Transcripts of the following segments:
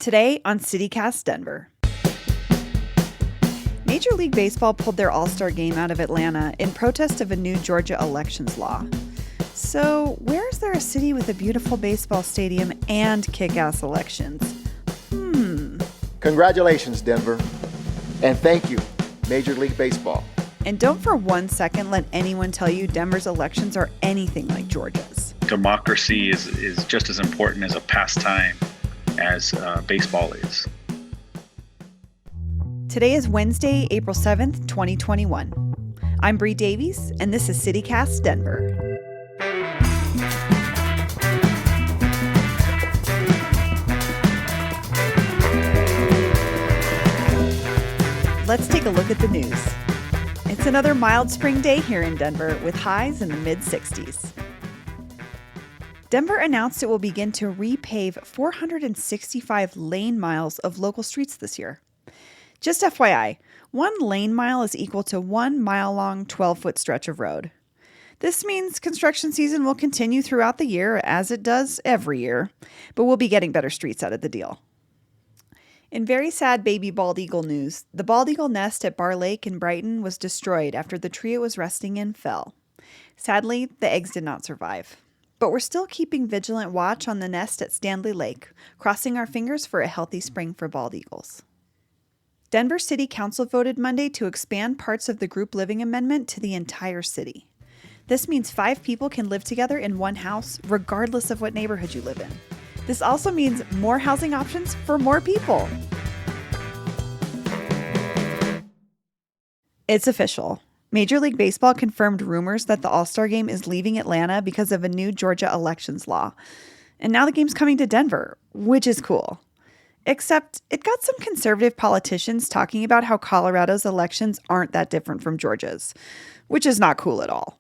Today on CityCast Denver. Major League Baseball pulled their All-Star game out of Atlanta in protest of a new Georgia elections law. So, where is there a city with a beautiful baseball stadium and kick-ass elections? Congratulations, Denver. And thank you, Major League Baseball. And don't for 1 second let anyone tell you Denver's elections are anything like Georgia's. Democracy is just as important as a pastime as baseball is. Today is Wednesday, April 7th, 2021. I'm Bree Davies, and this is CityCast Denver. Let's take a look at the news. It's another mild spring day here in Denver with highs in the mid-60s. Denver announced it will begin to repave 465 lane miles of local streets this year. Just FYI, 1 lane mile is equal to 1 mile-long, 12-foot stretch of road. This means construction season will continue throughout the year, as it does every year, but we'll be getting better streets out of the deal. In very sad baby bald eagle news, the bald eagle nest at Bar Lake in Brighton was destroyed after the tree it was resting in fell. Sadly, the eggs did not survive. But we're still keeping vigilant watch on the nest at Stanley Lake, crossing our fingers for a healthy spring for bald eagles. Denver City Council voted Monday to expand parts of the group living amendment to the entire city. This means 5 people can live together in one house, regardless of what neighborhood you live in. This also means more housing options for more people. It's official. Major League Baseball confirmed rumors that the All-Star game is leaving Atlanta because of a new Georgia elections law. And now the game's coming to Denver, which is cool. Except it got some conservative politicians talking about how Colorado's elections aren't that different from Georgia's, which is not cool at all.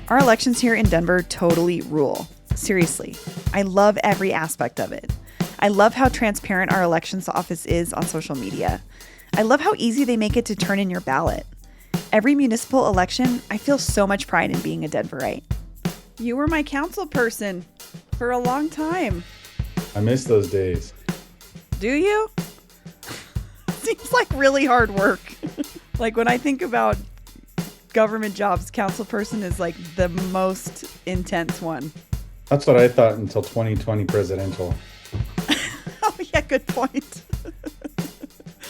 Our elections here in Denver totally rule. Seriously, I love every aspect of it. I love how transparent our elections office is on social media. I love how easy they make it to turn in your ballot. Every municipal election, I feel so much pride in being a Denverite. You were my council person for a long time. I miss those days. Do you? Seems like really hard work. Like when I think about government jobs, council person is like the most intense one. That's what I thought until 2020 presidential. Oh yeah, good point.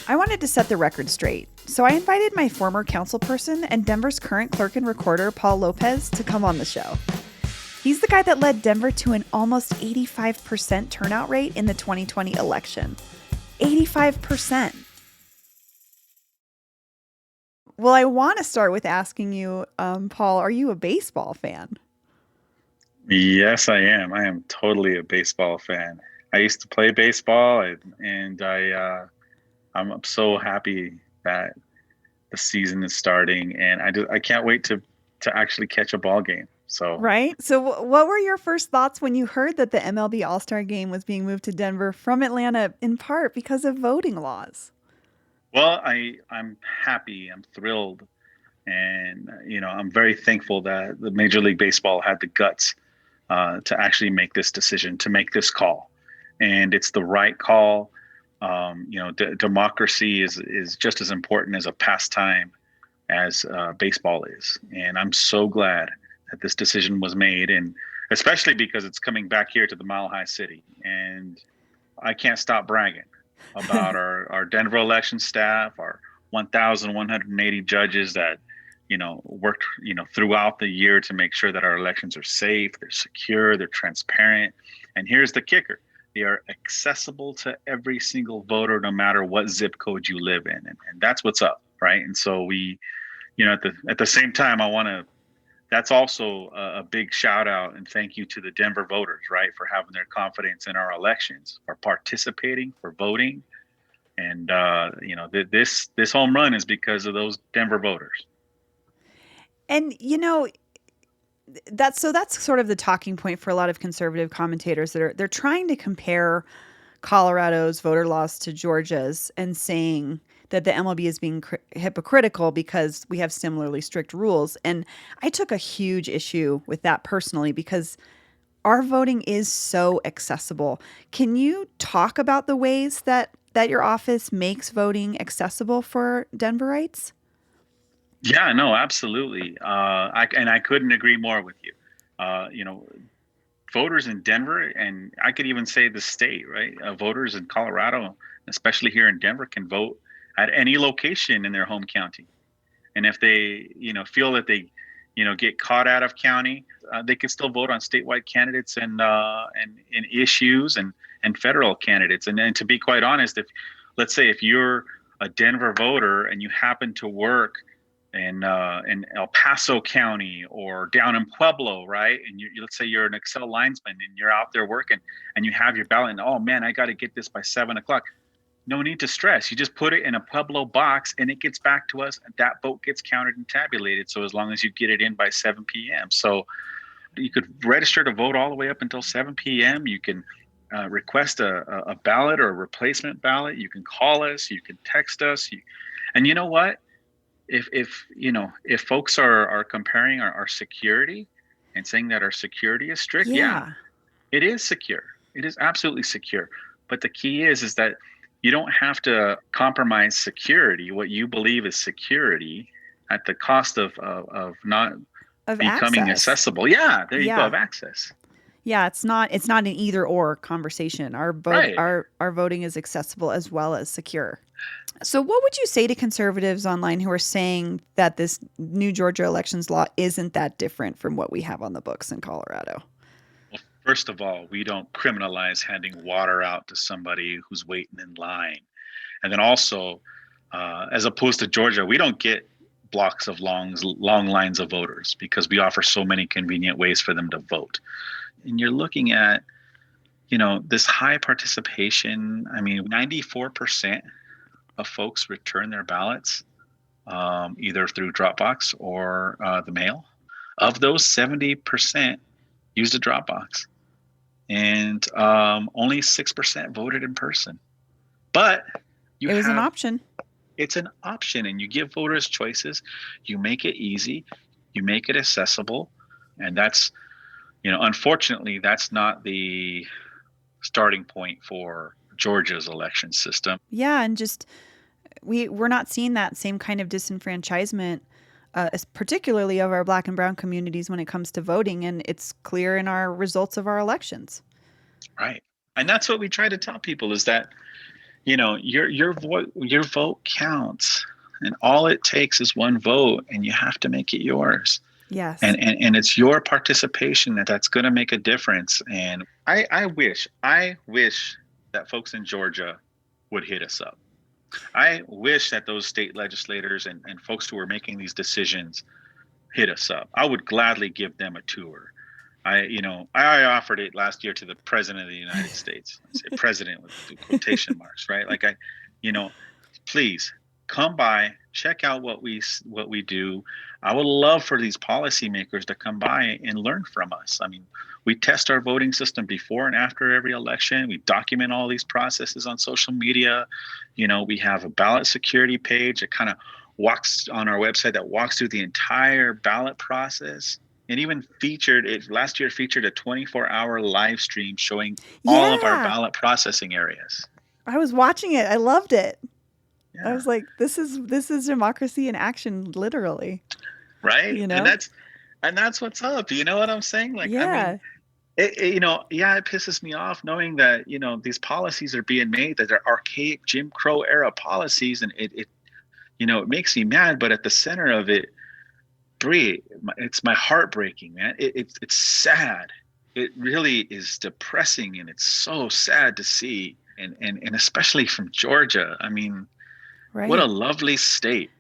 I wanted to set the record straight, so I invited my former councilperson and Denver's current clerk and recorder, Paul Lopez, to come on the show. He's the guy that led Denver to an almost 85% turnout rate in the 2020 election. 85%. Well, I want to start with asking you, Paul, are you a baseball fan? Yes, I am. I am totally a baseball fan. I used to play baseball, and I'm so happy that the season is starting, and I can't wait to actually catch a ball game. So right. So what were your first thoughts when you heard that the MLB All-Star Game was being moved to Denver from Atlanta, in part because of voting laws? Well, I'm happy. I'm thrilled, and I'm very thankful that the Major League Baseball had the guts to actually make this decision, to make this call, and it's the right call. Democracy is just as important as a pastime as baseball is. And I'm so glad that this decision was made, and especially because it's coming back here to the Mile High City. And I can't stop bragging about our Denver election staff, our 1,180 judges that, worked, throughout the year to make sure that our elections are safe, they're secure, they're transparent. And here's the kicker. They are accessible to every single voter, no matter what zip code you live in. And that's what's up, right? And so we, at the same time, that's also a big shout out and thank you to the Denver voters, right? For having their confidence in our elections, for participating, for voting. And, this home run is because of those Denver voters. And, that's sort of the talking point for a lot of conservative commentators that they're trying to compare Colorado's voter laws to Georgia's and saying that the MLB is being hypocritical because we have similarly strict rules. And I took a huge issue with that personally because our voting is so accessible. Can you talk about the ways that your office makes voting accessible for Denverites? Yeah, no, absolutely. I couldn't agree more with you. You know, voters in Denver, and I could even say the state, right? Voters in Colorado, especially here in Denver, can vote at any location in their home county. And if they, feel that they, get caught out of county, they can still vote on statewide candidates and issues and federal candidates. And to be quite honest, if let's say if you're a Denver voter and you happen to work in El Paso County or down in Pueblo, right? And let's say you're an Excel linesman and you're out there working and you have your ballot and, oh man, I got to get this by 7 o'clock. No need to stress. You just put it in a Pueblo box and it gets back to us. That vote gets counted and tabulated. So as long as you get it in by 7 p.m. So you could register to vote all the way up until 7 p.m. You can request a ballot or a replacement ballot. You can call us. You can text us. And you know what? If folks are comparing our security and saying that our security is strict, yeah, it is secure. It is absolutely secure. But the key is that you don't have to compromise security, what you believe is security, at the cost of not becoming accessible. Yeah, there you go, of access. Yeah, it's not an either or conversation. Our vote, Right. our voting is accessible as well as secure. So what would you say to conservatives online who are saying that this new Georgia elections law isn't that different from what we have on the books in Colorado? Well, first of all, we don't criminalize handing water out to somebody who's waiting in line. And then also, as opposed to Georgia, we don't get blocks of long lines of voters because we offer so many convenient ways for them to vote. And you're looking at, this high participation. I mean, 94% of folks return their ballots either through Dropbox or the mail. Of those, 70% used a Dropbox, and only 6% voted in person. But it was an option. It's an option, and you give voters choices. You make it easy. You make it accessible, and that's, unfortunately, that's not the starting point for Georgia's election system. Yeah, and just we're not seeing that same kind of disenfranchisement, particularly of our Black and Brown communities when it comes to voting, and it's clear in our results of our elections. Right, and that's what we try to tell people is that, your vote counts, and all it takes is one vote, and you have to make it yours. Yes, and it's your participation that's going to make a difference. And I wish that folks in Georgia would hit us up. I wish that those state legislators and folks who are making these decisions hit us up. I would gladly give them a tour. I offered it last year to the president of the United States. I say president with quotation marks, right? Like please come by, check out what we do. I would love for these policymakers to come by and learn from us. I mean, we test our voting system before and after every election. We document all these processes on social media. We have a ballot security page that kind of walks on our website that walks through the entire ballot process. And even last year featured a 24-hour live stream showing all of our ballot processing areas. I was watching it. I loved it. Yeah. I was like, this is democracy in action, literally. Right. And that's what's up. You know what I'm saying? Like, yeah. I mean, it pisses me off knowing that, these policies are being made that are archaic Jim Crow era policies. And it makes me mad. But at the center of it, Bree, it's my heartbreaking, man. It's sad. It really is depressing. And it's so sad to see. And especially from Georgia. I mean, right. What a lovely state.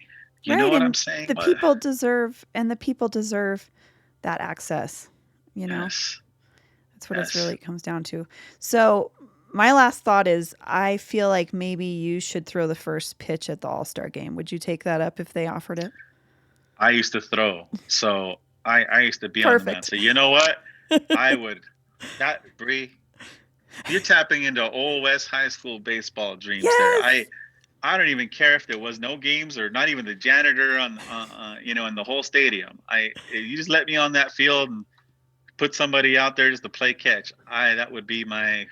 You know what I'm saying? The people deserve that access, Yes. That's what it really comes down to. So my last thought is I feel like maybe you should throw the first pitch at the All-Star game. Would you take that up if they offered it? I used to throw. So I used to be on the mound. So you know what? I would. Bree, you're tapping into old West High School baseball dreams there. I don't even care if there was no games or not even the janitor on in the whole stadium. You just let me on that field and put somebody out there just to play catch. That would be my,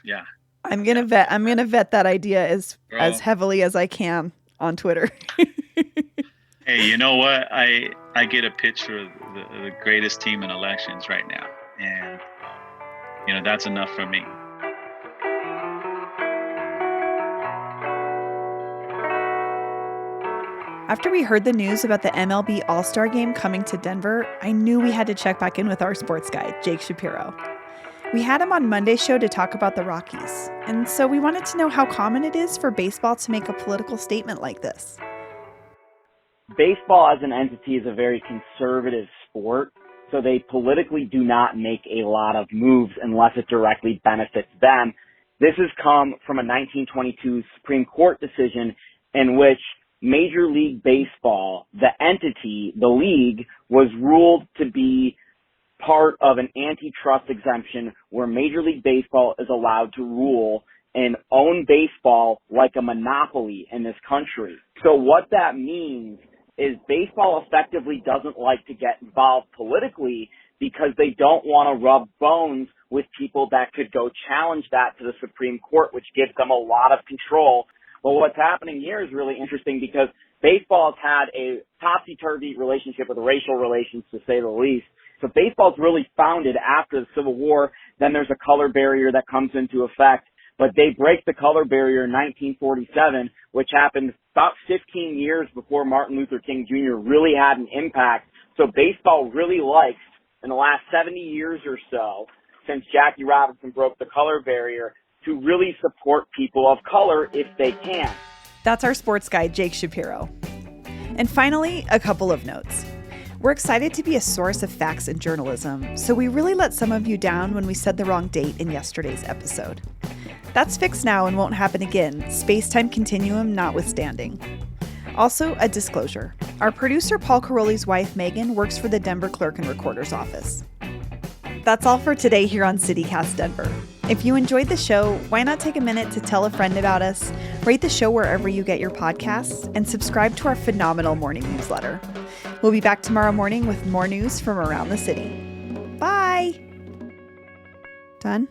yeah. I'm gonna vet that idea as heavily as I can on Twitter. Hey, you know what? I get a pitch for the greatest team in elections right now, and that's enough for me. After we heard the news about the MLB All-Star Game coming to Denver, I knew we had to check back in with our sports guy, Jake Shapiro. We had him on Monday's show to talk about the Rockies, and so we wanted to know how common it is for baseball to make a political statement like this. Baseball as an entity is a very conservative sport, so they politically do not make a lot of moves unless it directly benefits them. This has come from a 1922 Supreme Court decision in which Major League Baseball, the entity, the league, was ruled to be part of an antitrust exemption where Major League Baseball is allowed to rule and own baseball like a monopoly in this country. So what that means is baseball effectively doesn't like to get involved politically because they don't want to rub bones with people that could go challenge that to the Supreme Court, which gives them a lot of control. But what's happening here is really interesting because baseball has had a topsy-turvy relationship with racial relations, to say the least. So baseball's really founded after the Civil War. Then there's a color barrier that comes into effect. But they break the color barrier in 1947, which happened about 15 years before Martin Luther King Jr. really had an impact. So baseball really likes, in the last 70 years or so, since Jackie Robinson broke the color barrier, to really support people of color if they can. That's our sports guy, Jake Shapiro. And finally, a couple of notes. We're excited to be a source of facts in journalism, so we really let some of you down when we said the wrong date in yesterday's episode. That's fixed now and won't happen again, space-time continuum notwithstanding. Also, a disclosure. Our producer Paul Caroli's wife, Megan, works for the Denver Clerk and Recorder's Office. That's all for today here on CityCast Denver. If you enjoyed the show, why not take a minute to tell a friend about us, rate the show wherever you get your podcasts, and subscribe to our phenomenal morning newsletter. We'll be back tomorrow morning with more news from around the city. Bye! Done?